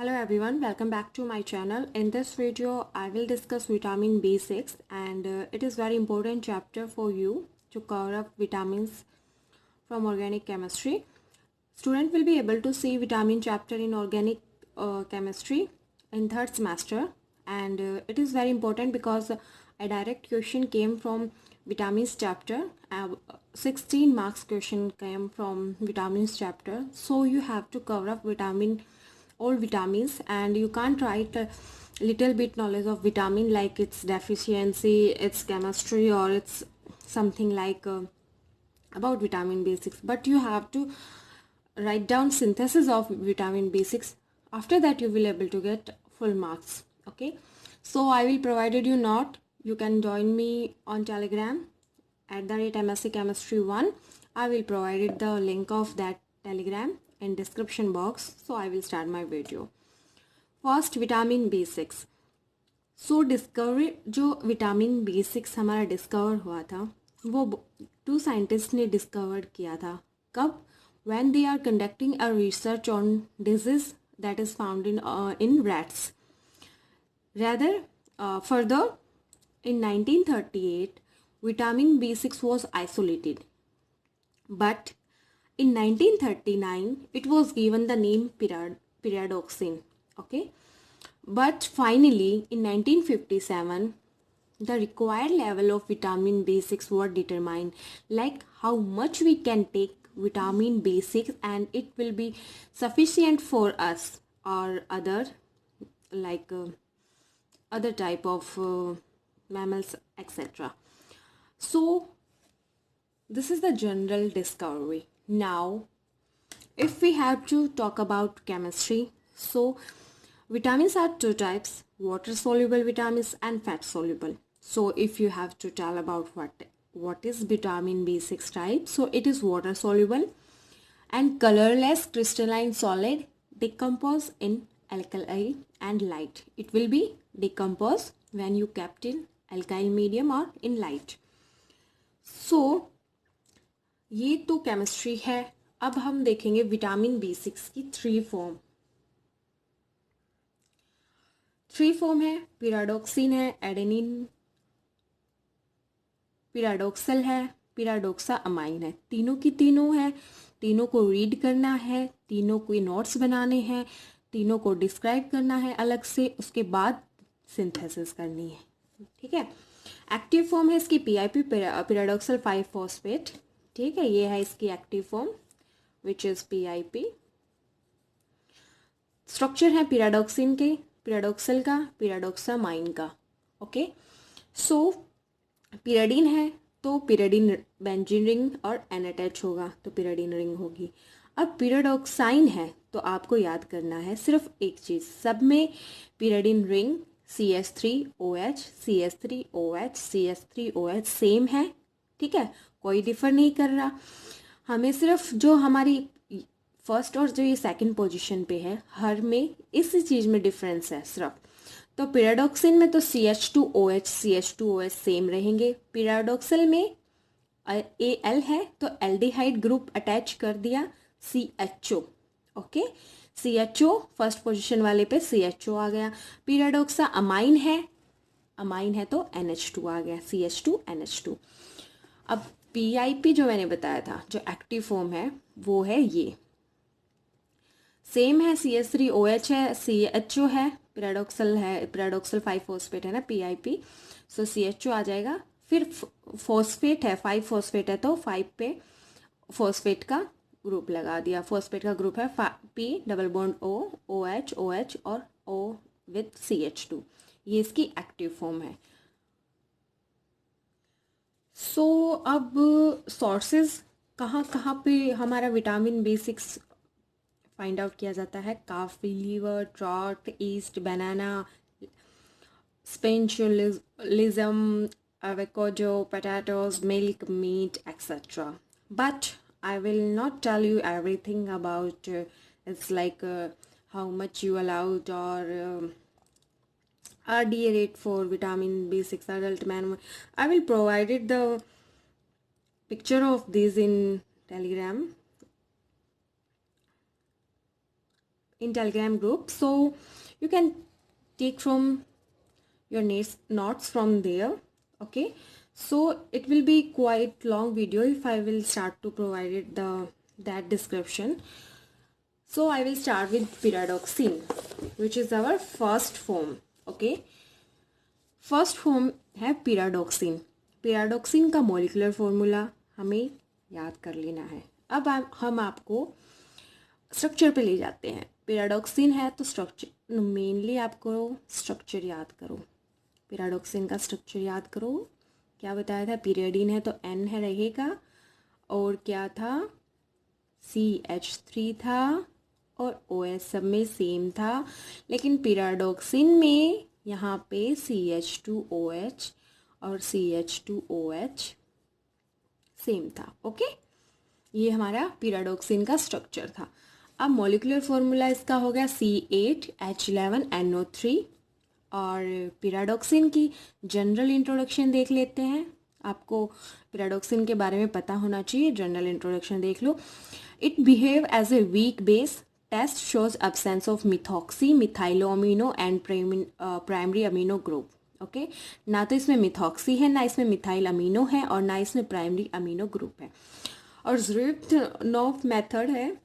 Hello everyone, welcome back to my channel. In this video, I will discuss vitamin B6 and it is very important chapter for you to cover up vitamins from organic chemistry. Student will be able to see vitamin chapter in organic chemistry in third semester and it is very important because a direct question came from vitamins chapter. 16 marks question came from vitamins chapter. So you have to cover up all vitamins and you can't write a little bit knowledge of vitamin like its deficiency, its chemistry, or it's something like about vitamin B6, but you have to write down synthesis of vitamin B6. After that you will able to get full marks. Okay, so I will provided you note. You can join me on Telegram at the rate MSc Chemistry 1. I will provide the link of that Telegram in description box. So I will start my video. First, vitamin B6. So discovery जो vitamin B6 हमारा discover हुआ था वो 2 scientist ने discover किया था. कब? When they are conducting a research on disease that is found in rats. Rather further in 1938 vitamin B6 was isolated, but in 1939 it was given the name pyridoxine. Okay, but finally in 1957 the required level of vitamin B6 were determined, like how much we can take vitamin B6 and it will be sufficient for us or other like other type of mammals, etc. So this is the general discovery. Now if we have to talk about chemistry, so vitamins are two types: water soluble vitamins and fat soluble. So if you have to tell about what is vitamin B6 type, so it is water soluble and colorless crystalline solid, decompose in alkali and light. It will be decomposed when you kept in alkyl medium or in light. So ये तो chemistry है. अब हम देखेंगे vitamin B6 की three form है. पिराडॉक्सिन है, adenine, पिराडॉक्सल है, पिराडॉक्सा अमाइन है. तीनों की तीनों है. तीनों को रीड करना है, तीनों को नोट्स बनाने हैं, तीनों को डिस्क्राइब करना है अलग से, उसके बाद सिंथेसिस करनी है. ठीक है. एक्टिव फॉर्म है इसकी PIP, पिराडॉक्सल 5 फॉस्फेट. ठीक है, ये है इसकी active form which is PIP. Structure है पिराडॉक्सिन के, पिराडॉक्सल का, पिराडॉक्सामाइन का. ओके, सो पिराडीन है तो पिराडीन बेंजीन रिंग और एन अटैच होगा तो पिराडीन रिंग होगी. अब पिराडॉक्साइन है तो आपको याद करना है सिर्फ एक चीज़, सब में पिराडीन ring CH3OH CH3OH CH3OH same है. ठीक है, कोई डिफर नहीं कर रहा. हमें सिर्फ जो हमारी फर्स्ट और जो ये सेकंड पोजीशन पे है, हर में इस चीज़ में डिफरेंस है सिर्फ. तो पिराडॉक्सिन में तो CH2OH सेम रहेंगे. पिराडॉक्सल में Al है तो एल्डिहाइड ग्रुप अटैच कर दिया CHO. Okay, CHO first position वाले पे CHO आ गया. पिराडॉक्सा अमाइन है तो NH2 आ गया, CH2NH2. अब PIP जो मैंने बताया था जो एक्टिव फॉर्म है वो है ये सेम है. CH3OH है, CHO है, पिराडॉक्सल 5 फॉस्फेट है ना PIP, सो CHO आ जाएगा. फिर फॉस्फेट है, 5 फॉस्फेट है तो 5 पे फॉस्फेट का ग्रुप लगा दिया. फॉस्फेट का ग्रुप है P double bond O, OH OH और O विथ CH2. ये इसकी एक्टिव फॉर्म है. सो अब सोर्सेज कहाँ पे हमारा विटामिन B6 फाइंड आउट किया जाता है? काफी, liver, trout, east, banana, स्पेंचुलिज्म, avocado, potatoes, milk, meat, etc. But I will not tell you everything about it's like how much you allowed or RDA rate for vitamin B6 adult man. I will provide the picture of this in Telegram in Telegram group, so you can take from your notes from there. Okay, so it will be quite long video if I will start to provide it that description. So I will start with pyridoxine, which is our first form. Okay, first form है pyridoxine. pyridoxine का molecular formula हमें याद कर लेना है. अब हम आपको स्ट्रक्चर पे ले जाते हैं. pyridoxine है तो स्ट्रक्चर मेनली आपको स्ट्रक्चर याद करो. pyridoxine का स्ट्रक्चर याद करो. क्या बताया था? pyridine है तो N है रहेगा, और क्या था? CH3 था, और OH सब में सेम था, लेकिन pyridoxine में यहाँ पे CH2OH और CH2OH सेम था. ओके, ये हमारा pyridoxine का स्ट्रक्चर था. अब मॉलिक्यूलर फॉर्मूला इसका हो गया C8H11NO3. और pyridoxine की जनरल इंट्रोडक्शन देख लेते हैं. आपको pyridoxine के बारे में पता होना चाहिए. जनरल इंट्रोडक्शन देख लो. It behave as a weak base. Test shows absence of methoxy, methylamino and primary amino group. Okay, ना तो इसमें मिथॉक्सी है, ना इसमें मिथाइल अमीनो है, और ना इसमें प्राइमरी अमीनो ग्रुप है. और ज़ुरित्नोव मेथड है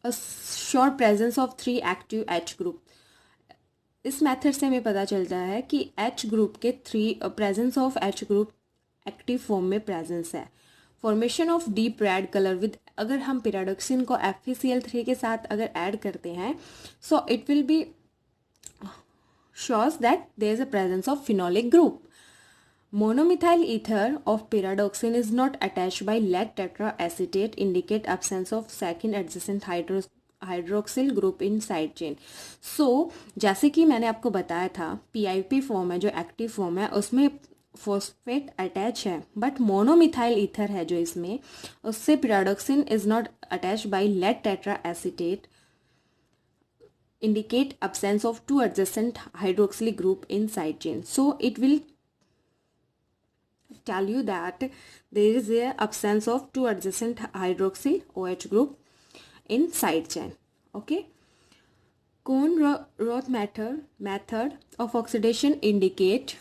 sure presence of 3 active H group. इस मेथड से हमें पता चलता है कि H ग्रुप के 3 presence of H group active form में प्रेजेंस है. Formation of deep red colour with, अगर हम pyridoxine को FeCl3 के साथ अगर ऐड करते हैं, so it will be shows that there is a presence of phenolic group. Monomethyl ether of pyridoxine is not attached by lead tetraacetate, indicate absence of second adjacent hydroxyl group in side chain. So जैसे कि मैंने आपको बताया था, PIP form है जो active form है, उसमें फॉस्फेट अटैच है, बट मोनोमिथाइल ईथर है जो इसमें, उससे pyridoxine is not attach by lead tetraacetate, indicate absence of 2 adjacent hydroxyl group in side chain. So it will tell you that there is a absence of 2 adjacent hydroxyl OH group in side chain. Okay, Cohn-Roth method of oxidation indicate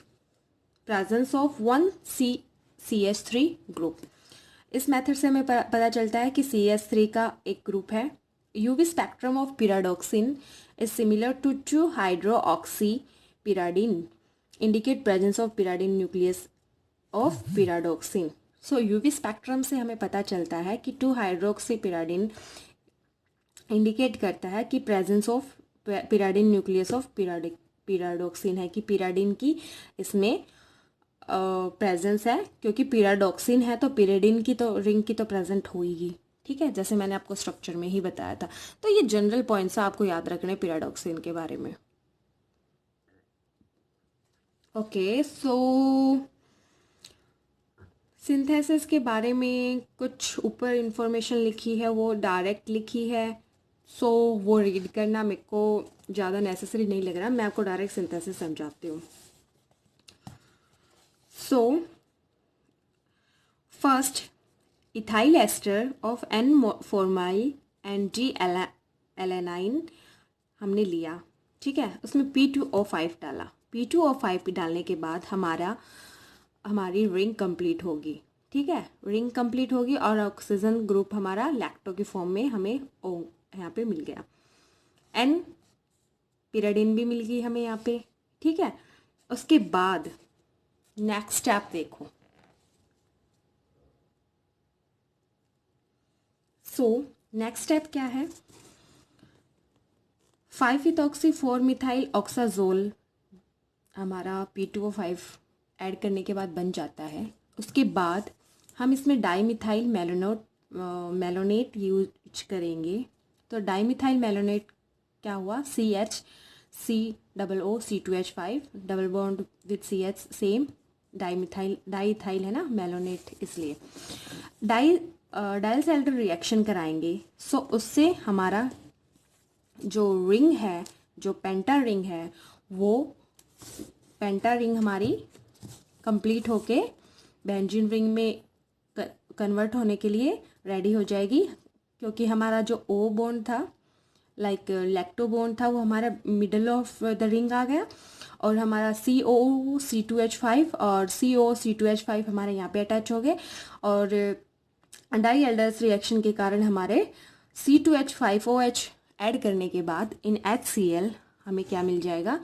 presence of 1 CH3 group. इस method से हमें पता चलता है कि CH3 का एक group है. UV spectrum of pyridoxine is similar to 2-hydroxypyridine, indicate presence of pyridine nucleus of pyridoxine. So UV spectrum से हमें पता चलता है कि 2-hydroxypyridine इंडिकेट करता है कि presence of pyridine nucleus of pyridoxine है, कि pyridine की इसमें प्रेजेंस है, क्योंकि pyridoxine है तो pyridine की तो रिंग की तो प्रेजेंट होगी. ठीक है, जैसे मैंने आपको स्ट्रक्चर में ही बताया था. तो ये जनरल पॉइंट्स आपको याद रखने pyridoxine के बारे में. ओके, सो सिंथेसिस के बारे में कुछ ऊपर इंफॉर्मेशन लिखी है, वो डायरेक्ट लिखी है, सो वो रीड करना मेरे को ज़्यादा नेसेसरी नहीं लग रहा. मैं आपको डायरेक्ट सिंथेसिस समझाती हूँ. So first, ethyl ester of N-formyl and G-alanine हमने लिया. ठीक है, उसमें P2O5 डाला. P2O5 डालने के बाद हमारी रिंग कंप्लीट होगी. ठीक है, रिंग कंप्लीट होगी और ऑक्सीजन ग्रुप हमारा लैक्टो की फॉर्म में हमें यहाँ पे मिल गया. N pyridine भी मिल गई हमें यहाँ पे. ठीक है, उसके बाद नेक्स्ट स्टेप देखो. सो नेक्स्ट स्टेप क्या है? 5-ethoxy-4-methyl oxazole हमारा P2O5 ऐड करने के बाद बन जाता है. उसके बाद हम इसमें डाईमिथाइल मेलोनेट यूज करेंगे. तो डाईमिथाइल मेलोनेट क्या हुआ? CH3COO-C2H5 double bond with CH same. Diethyl है ना, मेलोनेट इसलिए. डायल सेल्टर रिएक्शन कराएंगे. सो उससे हमारा जो रिंग है, जो पेंटा रिंग है, वो पेंटा रिंग हमारी कंप्लीट होके बेंजीन रिंग में कन्वर्ट होने के लिए रेडी हो जाएगी, क्योंकि हमारा जो O बॉन्ड था लाइक लैक्टोबोन था वो हमारा मिडल ऑफ द रिंग आ गया, और हमारा COC2H5 और COC2H5 हमारे यहाँ पे अटैच हो गए, और डाई एल्डर्स रिएक्शन के कारण हमारे C2H5OH ऐड करने के बाद इन HCl हमें क्या मिल जाएगा,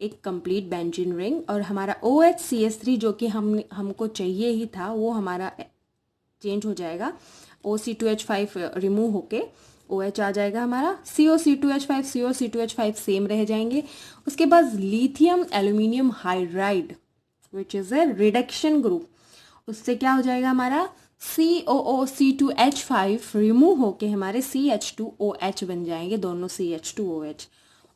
एक कंप्लीट बेंजीन रिंग, और हमारा OHCH3 जो कि हमको चाहिए ही था वो हमारा चेंज हो जाएगा, OC2H5 रिमूव होके OH आ जाएगा हमारा, COC2H5 सेम रह जाएंगे। उसके बाद lithium aluminium hydride which is a reduction group, उससे क्या हो जाएगा हमारा COOC2H5 रिमूव होके हमारे CH2OH बन जाएंगे, दोनों CH2OH।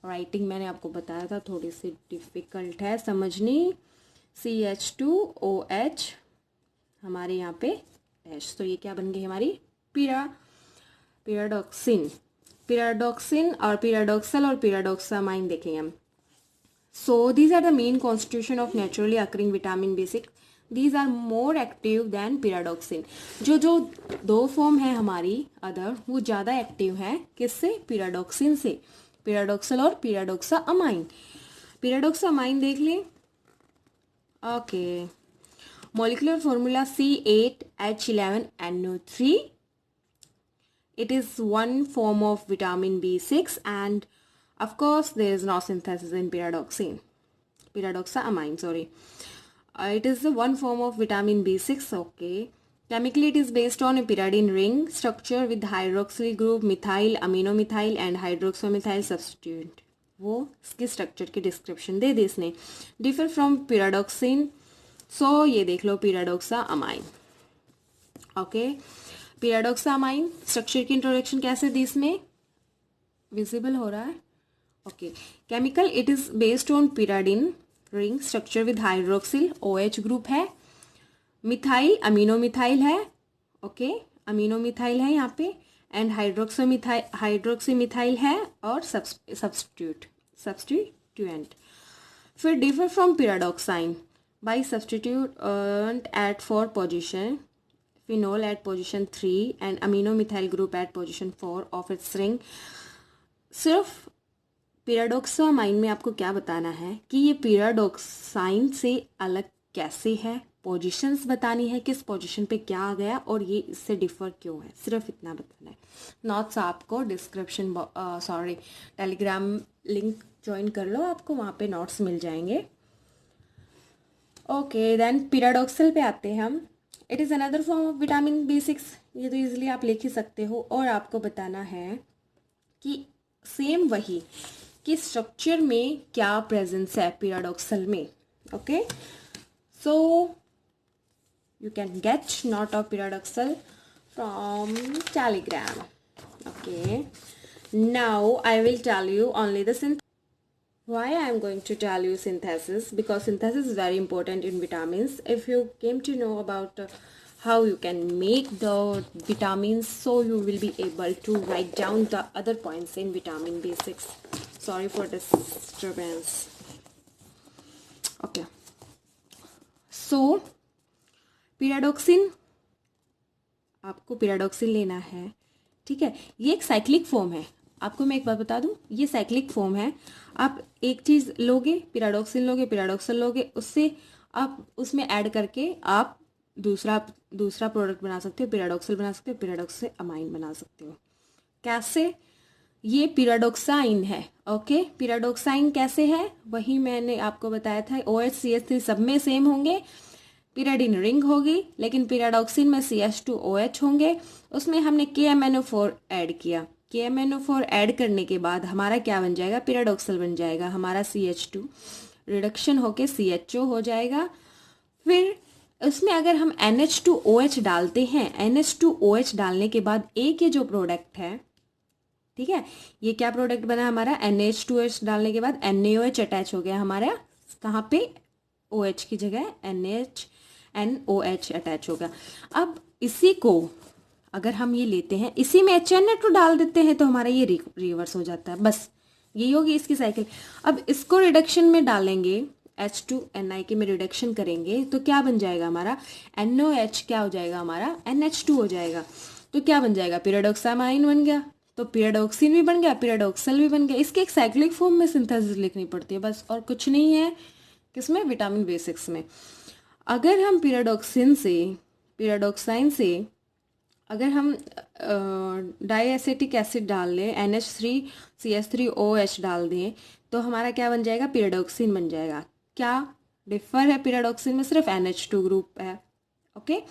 राइटिंग मैंने आपको बताया था थोड़ी सी डिफिकल्ट है समझनी, CH2OH हमारे यहाँ पे H, तो ये क्या बन गई हमारी पिराडॉक्सिन और पिराडॉक्सल और पिराडॉक्सामाइन देखेंगे हम। So these are the main constitution of naturally occurring vitamin B6, these are more active than pyridoxine. जो दो फॉर्म है हमारी अदर, वो ज़्यादा एक्टिव है किससे, पिराडॉक्सिन से, पिराडॉक्सल और पिराडॉक्सामाइन। पिराडॉक्सामाइन देख लें, okay, molecular formula C8H11NO3. It is one form of vitamin B6 and of course there is no synthesis in pyridoxamine, sorry. It is the one form of vitamin B6, okay. Chemically it is based on a pyridine ring structure with hydroxyl group, methyl, aminomethyl and hydroxymethyl substituent. वो इसके structure की description दे दी इसने। Differ from पिराडॉक्सिन, सो ये देख लो पिराडॉक्सामाइन, okay. पिराडॉक्सामाइन structure की introduction कैसे दी इसमें, visible हो रहा है, okay. Chemical, it is based on pyridine ring structure with hydroxyl, OH group है, मिथाइल अमीनोमिथाइल है, ओके, अमीनोमिथाइल है यहाँ पे, एंड हाइड्रोक्सीमिथाइल है, और सब्स्टिट्यूएंट। फिर differ from pyridoxine by substituent at 4 position, phenol at position 3 and aminomethyl group at position 4 of its ring। सिर्फ पिराडॉक्सामाइन में आपको क्या बताना है कि ये पिराडॉक्साइन से अलग कैसे है, पोजीशंस बतानी है, किस पोजीशन पे क्या आ गया और ये इससे डिफर क्यों है, सिर्फ इतना बताना है। नोट्स आपको डिस्क्रिप्शन टेलीग्राम लिंक ज्वाइन कर लो, आपको वहाँ पे नोट्स मिल जाएंगे, ओके। देन पिराडॉक्सल पे आते हैं हम। It is another form of vitamin B6, ये तो इजीली आप लिख ही सकते हो, और आपको बताना है कि सेम वही कि स्ट्रक्चर में क्या प्रेजेंस है पिराडॉक्सल में, okay. So you can get note of pyridoxal from Telegram, okay. Now I will tell you only the why I am going to tell you synthesis, because synthesis is very important in vitamins. If you came to know about how you can make the vitamins, so you will be able to write down the other points in vitamin B6. Sorry for disturbance, okay। So पिराडॉक्सिन, आपको पिराडॉक्सिन लेना है, ठीक है। ये एक cyclic form है, आपको मैं एक बात बता दूं, ये साइक्लिक फॉर्म है। आप एक चीज़ लोगे, पिराडॉक्सिन लोगे, पिराडॉक्सल लोगे, उससे आप उसमें ऐड करके आप दूसरा प्रोडक्ट बना सकते हो, पिराडॉक्सल बना सकते हो, पिराडॉक्सामाइन बना सकते हो। कैसे, ये पिराडॉक्साइन है, ओके। पिराडॉक्साइन कैसे है, वही मैंने आपको बताया था, OHCH3 सब में सेम होंगे, पिराडिन रिंग होगी, लेकिन पिराडॉक्सिन में CH2OH होंगे, उसमें हमने KMnO4 ऐड किया। KMnO4 ऐड करने के बाद हमारा क्या बन जाएगा, पिराडॉक्सल बन जाएगा, हमारा CH2 रिडक्शन होके CHO हो जाएगा। फिर उसमें अगर हम NH2OH डालते हैं, NH2OH डालने के बाद एक ये जो प्रोडक्ट है, ठीक है, ये क्या प्रोडक्ट बना हमारा, NH2OH डालने के बाद NaOH अटैच हो गया हमारा, कहाँ पे, OH की जगह NOH अटैच होगा। अब इसी को अगर हम ये लेते हैं, इसी में HNO2 डाल देते हैं, तो हमारा ये रिवर्स हो जाता है, बस यही होगी इसकी साइकिल। अब इसको रिडक्शन में डालेंगे, H2NiK में रिडक्शन करेंगे, तो क्या बन जाएगा हमारा, NOH क्या हो जाएगा हमारा, NH2 हो जाएगा, तो क्या बन जाएगा, पिराडॉक्सामाइन बन गया। तो पीरियडॉक्सिन भी बन गया, पीरियडॉक्सल भी बन गया। इसकी एक साइक्लिक फॉर्म में सिंथेसिस लिखनी पड़ती है बस, और कुछ नहीं है किसमें, विटामिन B6 में। अगर हम पीरियडॉक्साइन से अगर हम डाईएसिटिक एसिड डाल लें, NH3CH3OH डाल दें, तो हमारा क्या बन जाएगा, पीरियडॉक्सिन बन जाएगा। क्या डिफर है पीरियडॉक्सिन में, सिर्फ NH2 ग्रुप है, ओके।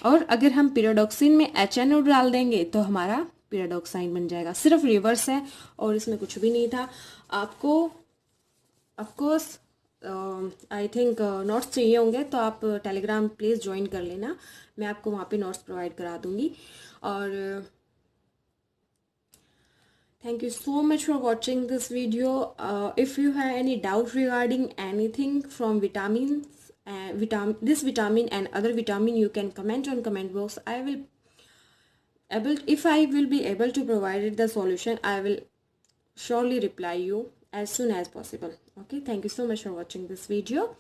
और अगर हम पीरियडॉक्सिन में HNO डाल देंगे तो हमारा पीरियडॉक्साइन बन जाएगा, सिर्फ रिवर्स है और इसमें कुछ भी नहीं था। आपको ऑफकोर्स आई थिंक नोट्स चाहिए होंगे, तो आप टेलीग्राम प्लीज़ ज्वाइन कर लेना, मैं आपको वहाँ पे नोट्स प्रोवाइड करा दूँगी। और thank you so much for watching this video. If you have any doubt regarding anything from vitamins, this vitamin and other vitamin, you can comment on comment box. If I will be able to provide the solution, I will surely reply you as soon as possible. Okay, thank you so much for watching this video.